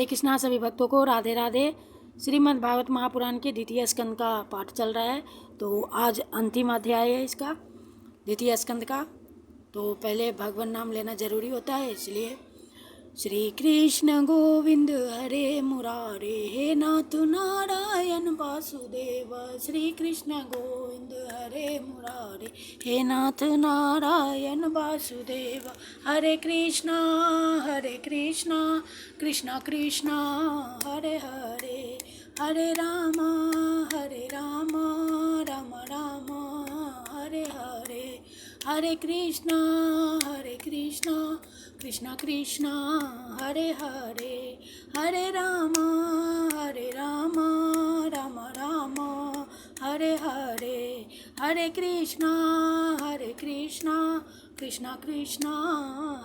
हरे कृष्णा सभी भक्तों को राधे राधे। श्रीमद् भागवत महापुराण के द्वितीय स्कंद का पाठ चल रहा है। तो आज अंतिम अध्याय है इसका, द्वितीय स्कंद का। तो पहले भगवान नाम लेना जरूरी होता है, इसलिए श्री कृष्ण गोविंद हरे मुरारे, हे नाथ नारायण वासुदेव। श्री कृष्ण गोविंद हरे मुरारे, हे नाथ नारायण वासुदेव। हरे कृष्णा कृष्णा कृष्णा हरे हरे, हरे राम राम राम हरे हरे। हरे कृष्णा कृष्णा कृष्णा हरे हरे, हरे राम राम राम हरे हरे। हरे कृष्णा कृष्णा कृष्णा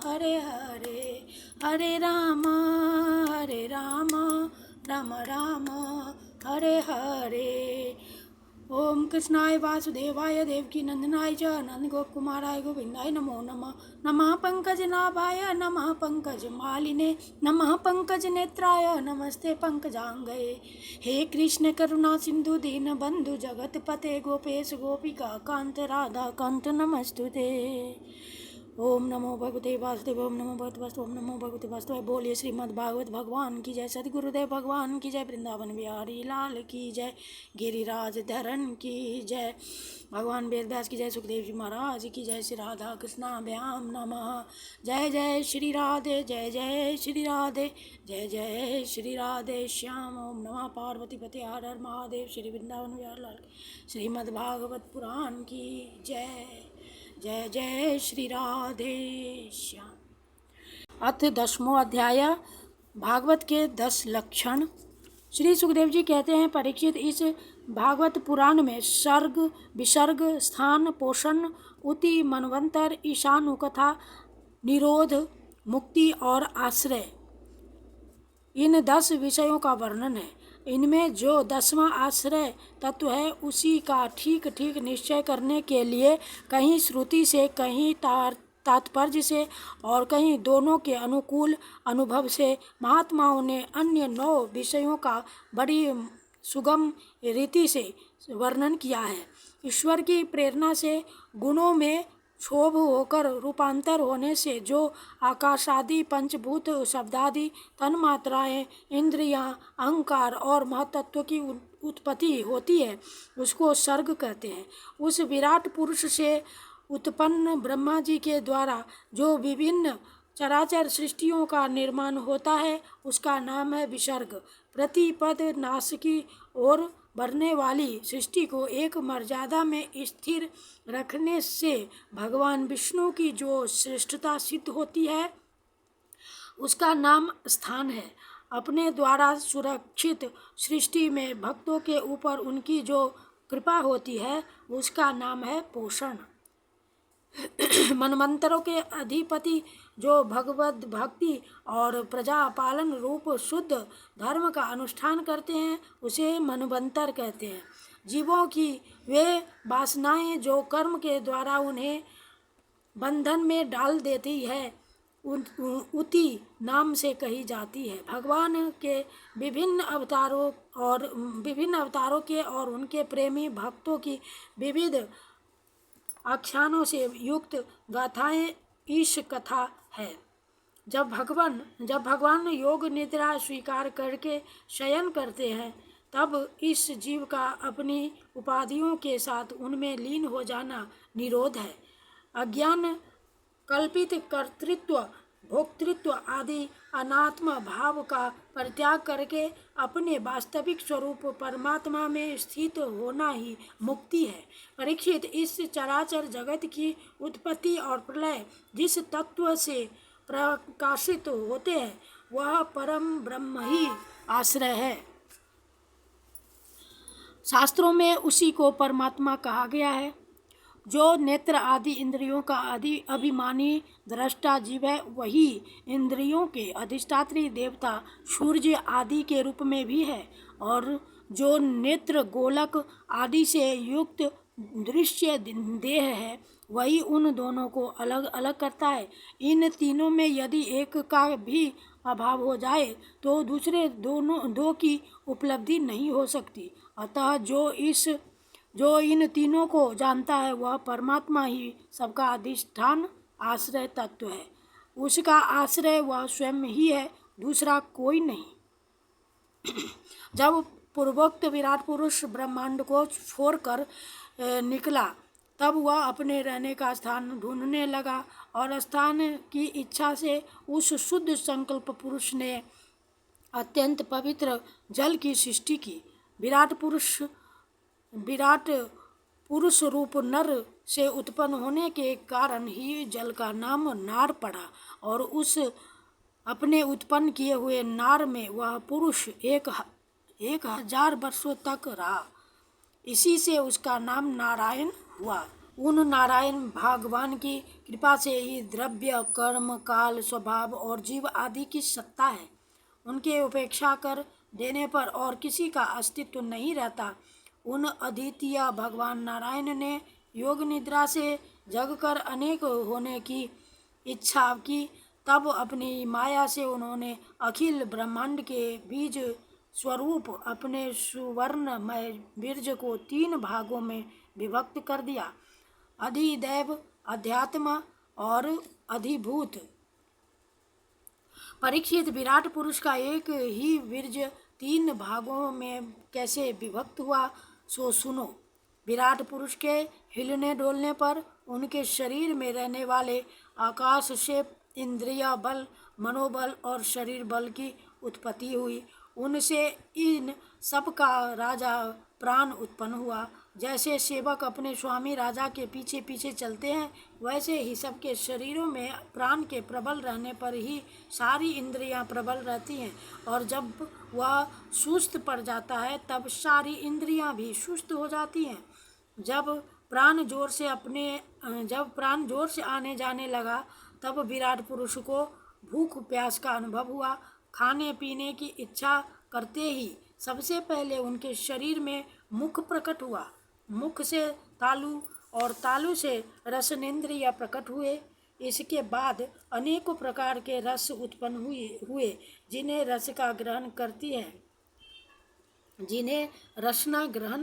हरे हरे, हरे राम राम राम हरे हरे। ओम कृष्णाय वासुदेवाय देवकी नंदनाय च नंद गोप कुमाराय गोविंदाय नमो नमः। नमः पंकज नाभाय नमः पंकज मालिने, नमः पंकज नेत्राय नमस्ते पंकजांगये। हे कृष्ण करुणा सिंधु दीन बंधु जगत पते, गोपेश गोपिका कांत राधा कांत नमस्तुते। ओम नमो भगवते वासुदेव, ओम नमो भगवते वासुदेव, ओम नमो भगवते वासुदेव। बोलिए श्रीमद् भागवत भगवान की जय, सद्गुरुदेव भगवान की जय, वृंदावन बिहारी लाल की जय, गिरिराज धरन की जय, भगवान वेद व्यास की जय, सुखदेव जी महाराज की जय। श्री राधा कृष्णाभ्याम नमः। जय जय श्री राधे, जय जय श्री राधे, जय जय श्री राधे श्याम। ओम नमः पार्वती पते हर हर महादेव। श्री वृंदावन बिहारी लाल श्रीमद् भागवत पुराण की जय, जय जय श्री राधे श्याम। अथ 10वां अध्याय, भागवत के 10 लक्षण। श्री सुखदेव जी कहते हैं, परीक्षित, इस भागवत पुराण में सर्ग विसर्ग स्थान पोषण उति मनवंतर ईशानु कथा निरोध मुक्ति और आश्रय, इन 10 विषयों का वर्णन है। इनमें जो 10वां आश्रय तत्व है उसी का ठीक ठीक निश्चय करने के लिए कहीं श्रुति से, कहीं तात्पर्य से और कहीं दोनों के अनुकूल अनुभव से महात्माओं ने अन्य 9 विषयों का बड़ी सुगम रीति से वर्णन किया है। ईश्वर की प्रेरणा से गुणों में क्षोभ होकर रूपांतर होने से जो आकाशादि पंचभूत शब्दादि तन्मात्राएं, इंद्रियां, अहंकार और महतत्व की उत्पत्ति होती है उसको सर्ग कहते हैं। उस विराट पुरुष से उत्पन्न ब्रह्मा जी के द्वारा जो विभिन्न चराचर सृष्टियों का निर्माण होता है उसका नाम है विसर्ग। प्रतिपद नाश की ओर बढ़ने वाली सृष्टि को एक मर्यादा में स्थिर रखने से भगवान विष्णु की जो श्रेष्ठता सिद्ध होती है उसका नाम स्थान है। अपने द्वारा सुरक्षित सृष्टि में भक्तों के ऊपर उनकी जो कृपा होती है उसका नाम है पोषण। मनवंतरों के अधिपति जो भगवत भक्ति और प्रजा पालन रूप शुद्ध धर्म का अनुष्ठान करते हैं उसे मनवंतर कहते हैं। जीवों की वे वासनाएं जो कर्म के द्वारा उन्हें बंधन में डाल देती है उति नाम से कही जाती है। भगवान के विभिन्न अवतारों के और उनके प्रेमी भक्तों की विविध आख्यानों से युक्त गाथाएं ईश कथा है। जब भगवान योग निद्रा स्वीकार करके शयन करते हैं तब इस जीव का अपनी उपाधियों के साथ उनमें लीन हो जाना निरोध है। अज्ञान कल्पित कर्तृत्व भोक्तृत्व आदि अनात्म भाव का परित्याग करके अपने वास्तविक स्वरूप परमात्मा में स्थित होना ही मुक्ति है। परीक्षित, इस चराचर जगत की उत्पत्ति और प्रलय जिस तत्व से प्रकाशित होते हैं वह परम ब्रह्म ही आश्रय है। शास्त्रों में उसी को परमात्मा कहा गया है। जो नेत्र आदि इंद्रियों का अभिमानी दृष्टा जीव है वही इंद्रियों के अधिष्ठात्री देवता सूर्य आदि के रूप में भी है, और जो नेत्र गोलक आदि से युक्त दृश्य देह है वही उन दोनों को अलग अलग करता है। इन तीनों में यदि एक का भी अभाव हो जाए तो दूसरे दो की उपलब्धि नहीं हो सकती। अतः जो इन तीनों को जानता है वह परमात्मा ही सबका अधिष्ठान आश्रय तत्व है। उसका आश्रय वह स्वयं ही है, दूसरा कोई नहीं। जब पूर्वोक्त विराट पुरुष ब्रह्मांड को छोड़कर निकला तब वह अपने रहने का स्थान ढूंढने लगा और स्थान की इच्छा से उस शुद्ध संकल्प पुरुष ने अत्यंत पवित्र जल की सृष्टि की। विराट पुरुष रूप नर से उत्पन्न होने के कारण ही जल का नाम नार पड़ा और उस अपने उत्पन्न किए हुए नार में वह पुरुष 1000 वर्षों तक रहा। इसी से उसका नाम नारायण हुआ। उन नारायण भगवान की कृपा से ही द्रव्य, कर्म, काल, स्वभाव और जीव आदि की सत्ता है। उनके उपेक्षा कर देने पर और किसी का अस्तित्व नहीं रहता। उन अद्वितीय भगवान नारायण ने योग निद्रा से जगकर अनेक होने की इच्छा की। तब अपनी माया से उन्होंने अखिल ब्रह्मांड के बीज स्वरूप अपने सुवर्णमय बीज को 3 भागों में विभक्त कर दिया, अधिदैव, अध्यात्म और अधिभूत। परीक्षित, विराट पुरुष का एक ही बीज 3 भागों में कैसे विभक्त हुआ सो सुनो। विराट पुरुष के हिलने डोलने पर उनके शरीर में रहने वाले आकाश से इंद्रिय बल, मनोबल और शरीर बल की उत्पत्ति हुई। उनसे इन सब का राजा प्राण उत्पन्न हुआ। जैसे सेवक अपने स्वामी राजा के पीछे पीछे चलते हैं, वैसे ही सबके शरीरों में प्राण के प्रबल रहने पर ही सारी इंद्रियां प्रबल रहती हैं और जब वह सुस्त पड़ जाता है तब सारी इंद्रियां भी सुस्त हो जाती हैं। जब प्राण जोर से आने जाने लगा तब विराट पुरुष को भूख प्यास का अनुभव हुआ। खाने पीने की इच्छा करते ही सबसे पहले उनके शरीर में मुख प्रकट हुआ। मुख से तालु और तालु से रसनेन्द्रिय प्रकट हुए। इसके बाद अनेकों प्रकार के रस उत्पन्न हुए जिन्हें रसना ग्रहण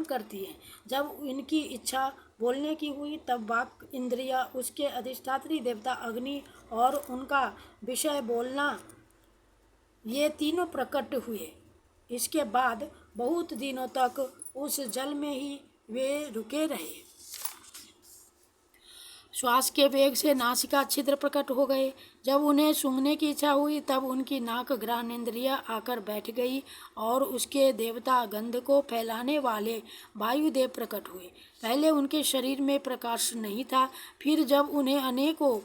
करती है। जब इनकी इच्छा बोलने की हुई तब वाक् इंद्रिय, उसके अधिष्ठात्री देवता अग्नि और उनका विषय बोलना, ये तीनों प्रकट हुए। इसके बाद बहुत दिनों तक उस जल में ही वे रुके रहे। श्वास के वेग से नासिका छिद्र प्रकट हो गए। जब उन्हें सूंघने की इच्छा हुई तब उनकी नाक घ्राणेन्द्रिय आकर बैठ गई और उसके देवता गंध को फैलाने वाले वायुदेव प्रकट हुए। पहले उनके शरीर में प्रकाश नहीं था, फिर जब उन्हें अनेकों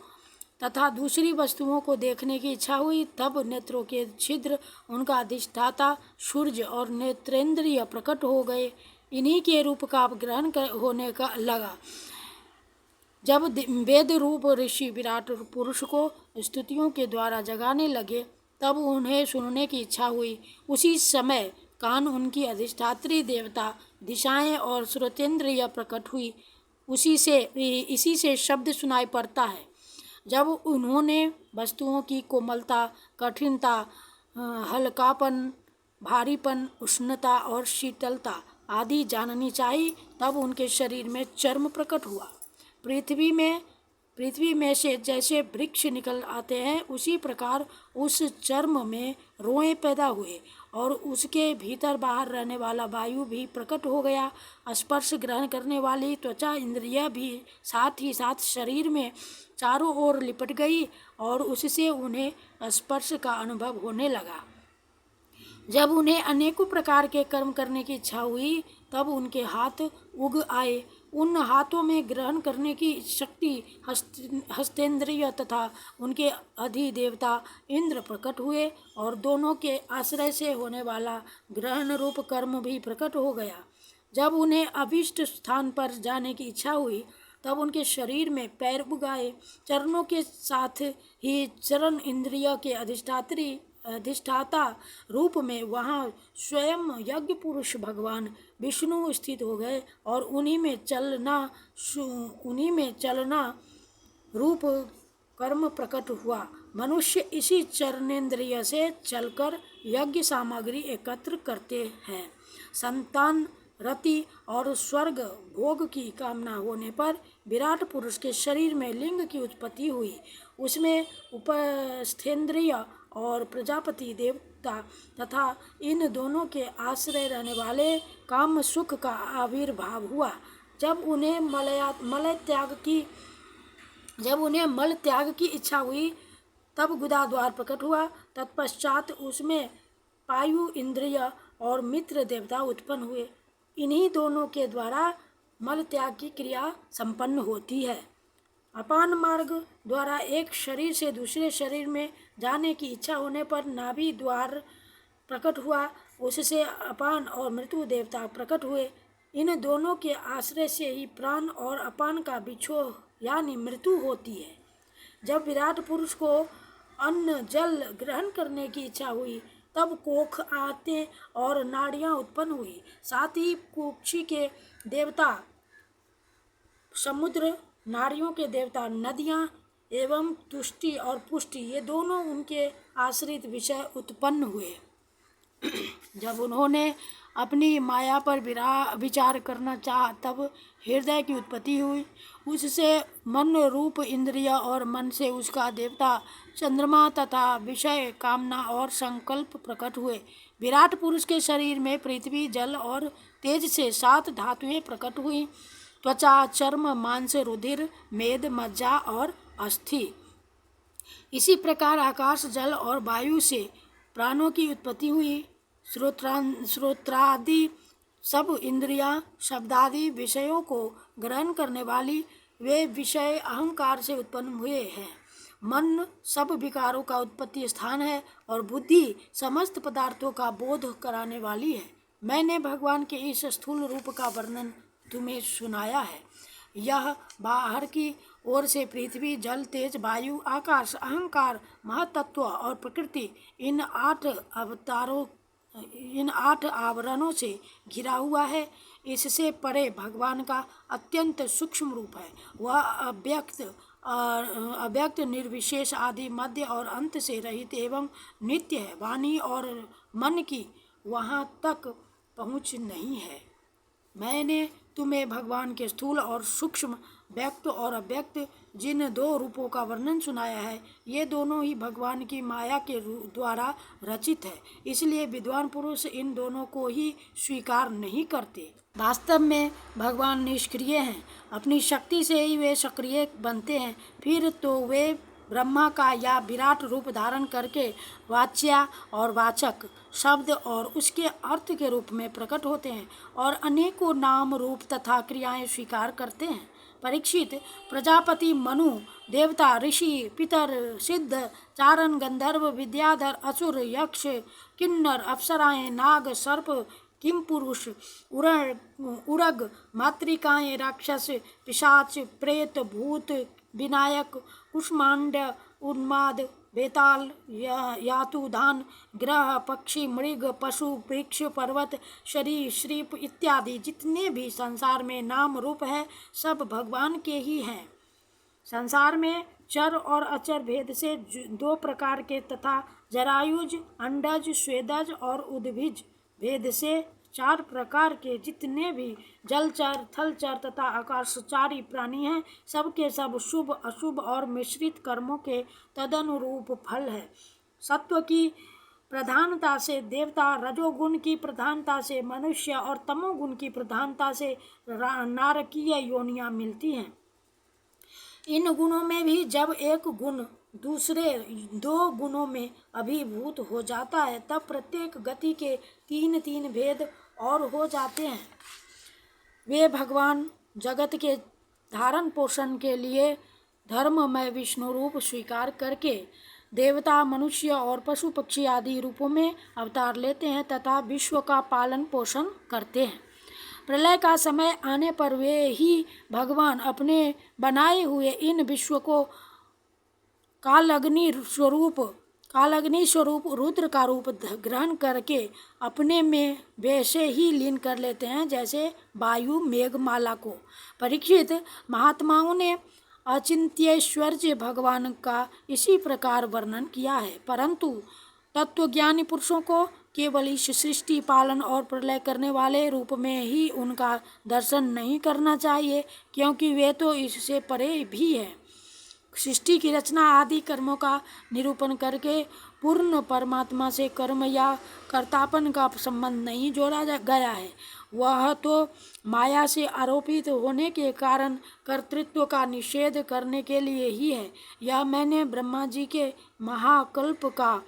तथा दूसरी वस्तुओं को देखने की इच्छा हुई तब नेत्रों के छिद्र, उनका अधिष्ठाता सूर्य और नेत्रेंद्रिय प्रकट हो गए। इन्हीं के रूप का ग्रहण होने का लगा। जब वेद रूप ऋषि विराट पुरुष को स्तुतियों के द्वारा जगाने लगे तब उन्हें सुनने की इच्छा हुई। उसी समय कान, उनकी अधिष्ठात्री देवता, दिशाएं और श्रोतेंद्रिय प्रकट हुई। इसी से शब्द सुनाई पड़ता है। जब उन्होंने वस्तुओं की कोमलता, कठिनता, हल्कापन, भारीपन, उष्णता और शीतलता आदि जाननी चाहिए तब उनके शरीर में चर्म प्रकट हुआ। पृथ्वी में से जैसे वृक्ष निकल आते हैं उसी प्रकार उस चर्म में रोएं पैदा हुए और उसके भीतर बाहर रहने वाला वायु भी प्रकट हो गया। स्पर्श ग्रहण करने वाली त्वचा इंद्रिय भी साथ ही साथ शरीर में चारों ओर लिपट गई और उससे उन्हें स्पर्श का अनुभव होने लगा। जब उन्हें अनेकों प्रकार के कर्म करने की इच्छा हुई तब उनके हाथ उग आए। उन हाथों में ग्रहण करने की शक्ति हस्तेंद्रिय तथा उनके अधिदेवता इंद्र प्रकट हुए और दोनों के आश्रय से होने वाला ग्रहण रूप कर्म भी प्रकट हो गया। जब उन्हें अभीष्ट स्थान पर जाने की इच्छा हुई तब उनके शरीर में पैर उगाए। चरणों के साथ ही चरण इंद्रिय के अधिष्ठाता रूप में वहाँ स्वयं यज्ञ पुरुष भगवान विष्णु स्थित हो गए और उन्हीं में चलना रूप कर्म प्रकट हुआ। मनुष्य इसी चरनेन्द्रिय से चलकर यज्ञ सामग्री एकत्र करते हैं। संतान रति और स्वर्ग भोग की कामना होने पर विराट पुरुष के शरीर में लिंग की उत्पत्ति हुई। उसमें उपस्थेंद्रिय और प्रजापति देवता तथा इन दोनों के आश्रय रहने वाले काम सुख का आविर्भाव हुआ। जब उन्हें मल त्याग की इच्छा हुई तब गुदा द्वार प्रकट हुआ। तत्पश्चात उसमें पायु इंद्रिय और मित्र देवता उत्पन्न हुए। इन्हीं दोनों के द्वारा मल त्याग की क्रिया संपन्न होती है। अपान मार्ग द्वारा एक शरीर से दूसरे शरीर में जाने की इच्छा होने पर नाभि द्वार प्रकट हुआ। उससे अपान और मृत्यु देवता प्रकट हुए। इन दोनों के आश्रय से ही प्राण और अपान का बिछोह यानी मृत्यु होती है। जब विराट पुरुष को अन्न जल ग्रहण करने की इच्छा हुई तब कोख आते और नाड़ियाँ उत्पन्न हुई। साथ ही कुक्षी के देवता समुद्र, नाड़ियों के देवता नदियाँ एवं तुष्टि और पुष्टि ये दोनों उनके आश्रित विषय उत्पन्न हुए। जब उन्होंने अपनी माया पर विचार करना चाहा तब हृदय की उत्पत्ति हुई। उससे मन रूप इंद्रिय और मन से उसका देवता चंद्रमा तथा विषय कामना और संकल्प प्रकट हुए। विराट पुरुष के शरीर में पृथ्वी जल और तेज से 7 धातुएं प्रकट हुई। त्वचा, चर्म, मांस, रुधिर, मेद, मज्जा और अस्थि। इसी प्रकार आकाश, जल और वायु से प्राणों की उत्पत्ति हुई। श्रोत्रादि सब इंद्रियां शब्दादि विषयों को ग्रहण करने वाली वे विषय अहंकार से उत्पन्न हुए हैं। मन सब विकारों का उत्पत्ति स्थान है और बुद्धि समस्त पदार्थों का बोध कराने वाली है। मैंने भगवान के इस स्थूल रूप का वर्णन तुम्हें सुनाया है। यह बाहर की ओर से पृथ्वी, जल, तेज, वायु, आकाश, अहंकार, महातत्व और प्रकृति इन 8 आवरणों से घिरा हुआ है। इससे परे भगवान का अत्यंत सूक्ष्म रूप है। वह अव्यक्त, निर्विशेष, आदि, मध्य और अंत से रहित एवं नित्य है। वाणी और मन की वहाँ तक पहुँच नहीं है। मैंने तुम्हें भगवान के स्थूल और सूक्ष्म, व्यक्त और अव्यक्त जिन 2 रूपों का वर्णन सुनाया है, ये दोनों ही भगवान की माया के द्वारा रचित है। इसलिए विद्वान पुरुष इन दोनों को ही स्वीकार नहीं करते। वास्तव में भगवान निष्क्रिय हैं। अपनी शक्ति से ही वे सक्रिय बनते हैं। फिर तो वे ब्रह्मा का या विराट रूप धारण करके वाच्या और वाचक शब्द और उसके अर्थ के रूप में प्रकट होते हैं और अनेकों नाम, रूप तथा क्रियाएं स्वीकार करते हैं। परीक्षित, प्रजापति, मनु, देवता, ऋषि, पितर, सिद्ध, चारण, गंधर्व, विद्याधर, असुर, यक्ष, किन्नर, अप्सराएं, नाग, सर्प, किमपुरुष, उरग, मातृकाएं, राक्षस, पिशाच, प्रेत, भूत, विनायक, कुष्मांड, उन्माद, बेताल, यातुधान, ग्रह, पक्षी, मृग, पशु, वृक्ष, पर्वत, सरीसृप इत्यादि जितने भी संसार में नाम रूप है सब भगवान के ही हैं। संसार में चर और अचर भेद से 2 प्रकार के तथा जरायुज, अंडज, स्वेदज और उद्भिज भेद से 4 प्रकार के जितने भी जलचर, थलचर तथा आकाशचारी प्राणी हैं सबके सब शुभ, अशुभ और मिश्रित कर्मों के तदनुरूप फल है। सत्व की प्रधानता से देवता, रजोगुण की प्रधानता से मनुष्य और तमोगुण की प्रधानता से नारकीय योनियां मिलती हैं। इन गुणों में भी जब एक गुण दूसरे 2 गुणों में अभिभूत हो जाता है तब प्रत्येक गति के 3 भेद और हो जाते हैं। वे भगवान जगत के धारण पोषण के लिए धर्ममय विष्णु रूप स्वीकार करके देवता, मनुष्य और पशु पक्षी आदि रूपों में अवतार लेते हैं तथा विश्व का पालन पोषण करते हैं। प्रलय का समय आने पर वे ही भगवान अपने बनाए हुए इन विश्व को कालाग्नि स्वरूप रुद्र का रूप ग्रहण करके अपने में वैसे ही लीन कर लेते हैं जैसे वायु मेघमाला को। परीक्षित, महात्माओं ने अचिंत्यैश्वर्य भगवान का इसी प्रकार वर्णन किया है। परंतु तत्वज्ञानी पुरुषों को केवल इस सृष्टि पालन और प्रलय करने वाले रूप में ही उनका दर्शन नहीं करना चाहिए, क्योंकि वे तो इससे परे भी है। सृष्टि की रचना आदि कर्मों का निरूपण करके पूर्ण परमात्मा से कर्म या कर्तापन का संबंध नहीं जोड़ा गया है। वह तो माया से आरोपित होने के कारण कर्तृत्व का निषेध करने के लिए ही है। यह मैंने ब्रह्मा जी के महाकल्प का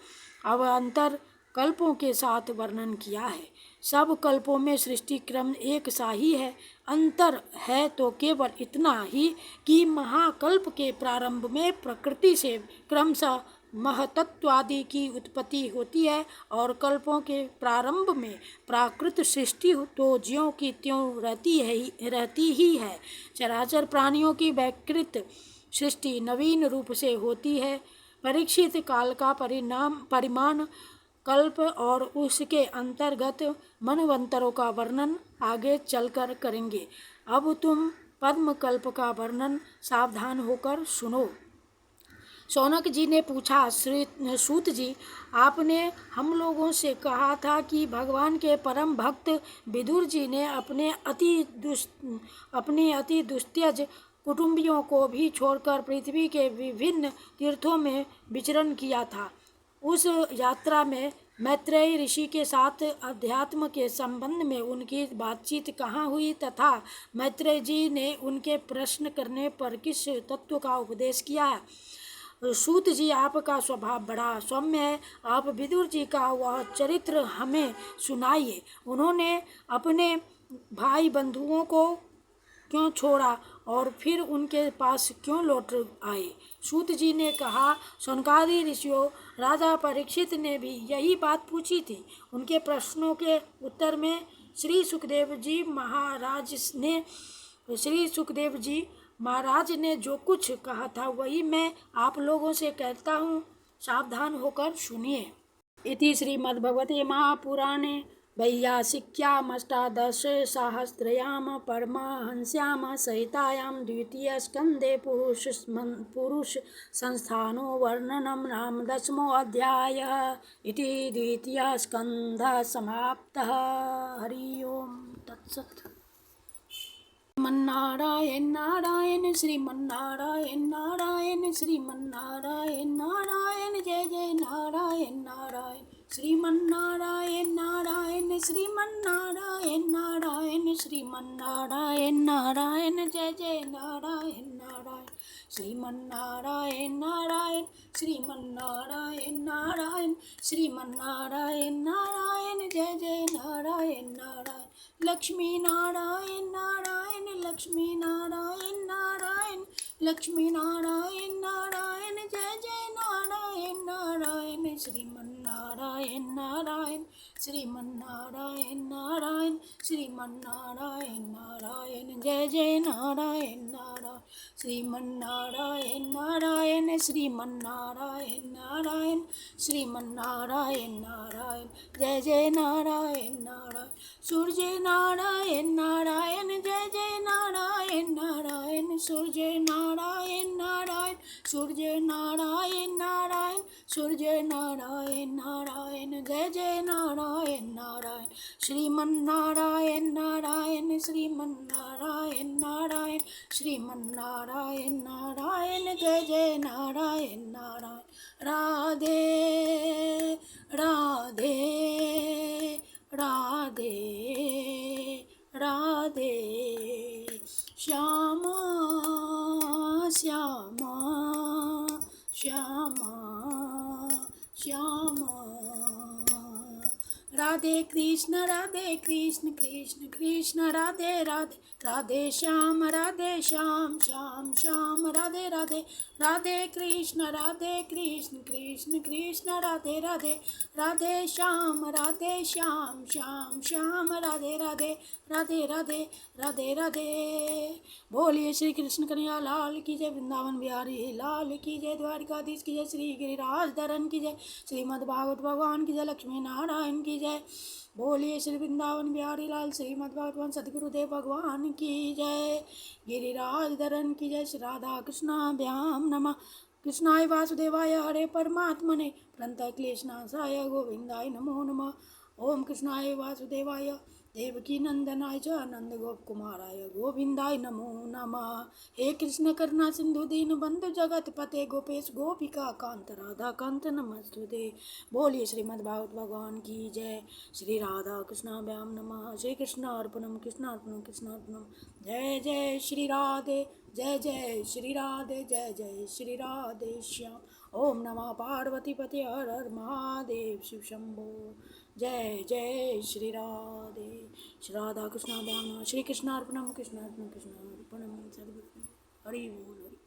अवान्तर कल्पों के साथ वर्णन किया है। सब कल्पों में सृष्टि क्रम एक सा ही है। अंतर है तो केवल इतना ही कि महाकल्प के प्रारंभ में प्रकृति से क्रमशः महतत्व आदि की उत्पत्ति होती है और कल्पों के प्रारंभ में प्राकृत सृष्टि तो ज्यों की त्यों रहती ही है। चराचर प्राणियों की वैकृत सृष्टि नवीन रूप से होती है। परीक्षित काल का परिमाण कल्प और उसके अंतर्गत मनवंतरों का वर्णन आगे चलकर करेंगे। अब तुम पद्म कल्प का वर्णन सावधान होकर सुनो। शौनक जी ने पूछा, सूत जी, आपने हम लोगों से कहा था कि भगवान के परम भक्त विदुर जी ने अपने अति दुस्त्यज कुटुंबियों को भी छोड़कर पृथ्वी के विभिन्न तीर्थों में विचरण किया था। उस यात्रा में मैत्रेय ऋषि के साथ अध्यात्म के संबंध में उनकी बातचीत कहाँ हुई तथा मैत्रेय जी ने उनके प्रश्न करने पर किस तत्व का उपदेश किया? सूत जी, आपका स्वभाव बड़ा सौम्य है। आप विदुर जी का वह चरित्र हमें सुनाइए। उन्होंने अपने भाई बंधुओं को क्यों छोड़ा और फिर उनके पास क्यों लौट आए? सूत जी ने कहा, शौनकादि ऋषियों, राजा परीक्षित ने भी यही बात पूछी थी। उनके प्रश्नों के उत्तर में श्री सुखदेव जी महाराज ने जो कुछ कहा था वही मैं आप लोगों से कहता हूँ, सावधान होकर सुनिए। इति श्रीमद्भगवते महापुराणे वैयासिक्यामष्टादशसहस्रयां परमहंस्यां संहितायां द्वितीयस्कन्धे पुरुष संस्थानो वर्णनं नाम 10मोऽध्यायः। इति द्वितीयस्कन्धः समाप्तः। हरि ओम तत्सत्। श्रीमन्नारायण नारायण श्रीमन्नारायण नारायण श्रीमन्नारायण नारायण जय जय नारायण नारायण श्रीमन्नारायण नारायण श्रीमन्नारायण नारायण श्रीमन्नारायण नारायण जय जय नारायण नारायण श्रीमन्नारायण नारायण श्रीमन्नारायण नारायण श्रीमन्नारायण नारायण जय जय नारायण नारायण लक्ष्मी नारायण नारायण लक्ष्मी नारायण नारायण लक्ष्मी नारायण नारायण जय जय नारायण नारायण श्रीमन्नारायण नारायण श्रीमन्नारायण नारायण श्रीमन्नारायण नारायण जय जय नारायण नारायण श्रीमन्नारायण नारायण श्रीमन्नारायण नारायण श्रीमन्नारायण नारायण जय जय नारायण नारायण सूर्य नारायण नारायण जय जय नारायण नारायण सूर्य नारायण नारायण सूर्य नारायण नारायण सूर्य नारायण नारायण जय जय नारायण नारायण श्रीमन्नारायण नारायण श्रीमन्नारायण नारायण श्रीमन्नारायण नारायण जय जय नारायण नारायण राधे राधे राधे राधे श्यामा श्यामा श्यामा श्यामा राधे कृष्ण कृष्ण कृष्ण राधे राधे राधे श्याम श्याम श्याम राधे राधे राधे कृष्ण कृष्ण कृष्ण राधे राधे राधे श्याम श्याम श्याम राधे राधे राधे राधे राधे राधे। बोलिए श्री कृष्ण कन्हैया लाल की जय, वृंदावन बिहारी लाल की जय, द्वारिकाधीश की जय, श्री गिरिराज धरन की जय, श्रीमद् भागवत भगवान की जय, लक्ष्मी नारायण की जय। बोलिए श्री वृंदावन बिहारी लाल श्रीमद् भगवान सदगुरुदेव भगवान की जय। गिरिराज धरन की जय। श्री राधा कृष्णाभ्याम नमः। कृष्णाय वासुदेवाय हरे परमात्मने प्रणत क्लेशनाशाय गोविंदाय नमो नमः। ओम कृष्णाय वासुदेवाय देवकी नंदनाय च नंद गोप कुमाराय गोविंदाय नमो नमः। हे कृष्ण करुणा सिंधु दीन बंधु जगत पते गोपेश गोपिका कांत राधा कांत नमस्तुते। बोलिए श्रीमद् भागवत भगवान की जय। श्री राधा कृष्णाभ्याम नमः। श्री कृष्ण अर्पणम कृष्ण अर्पणम कृष्ण अर्पणम। जय जय श्री राधे जय जय श्री राधे जय जय श्री राधे श्याम। ओम नमः पार्वती पते हर हर महादेव शिव शंभो। जय जय श्री राधे। श्री राधा कृष्णाभ्याम नमः। श्री कृष्णार्पणम कृष्णार्पणम कृष्णार्पणम। हरि बोल हरि।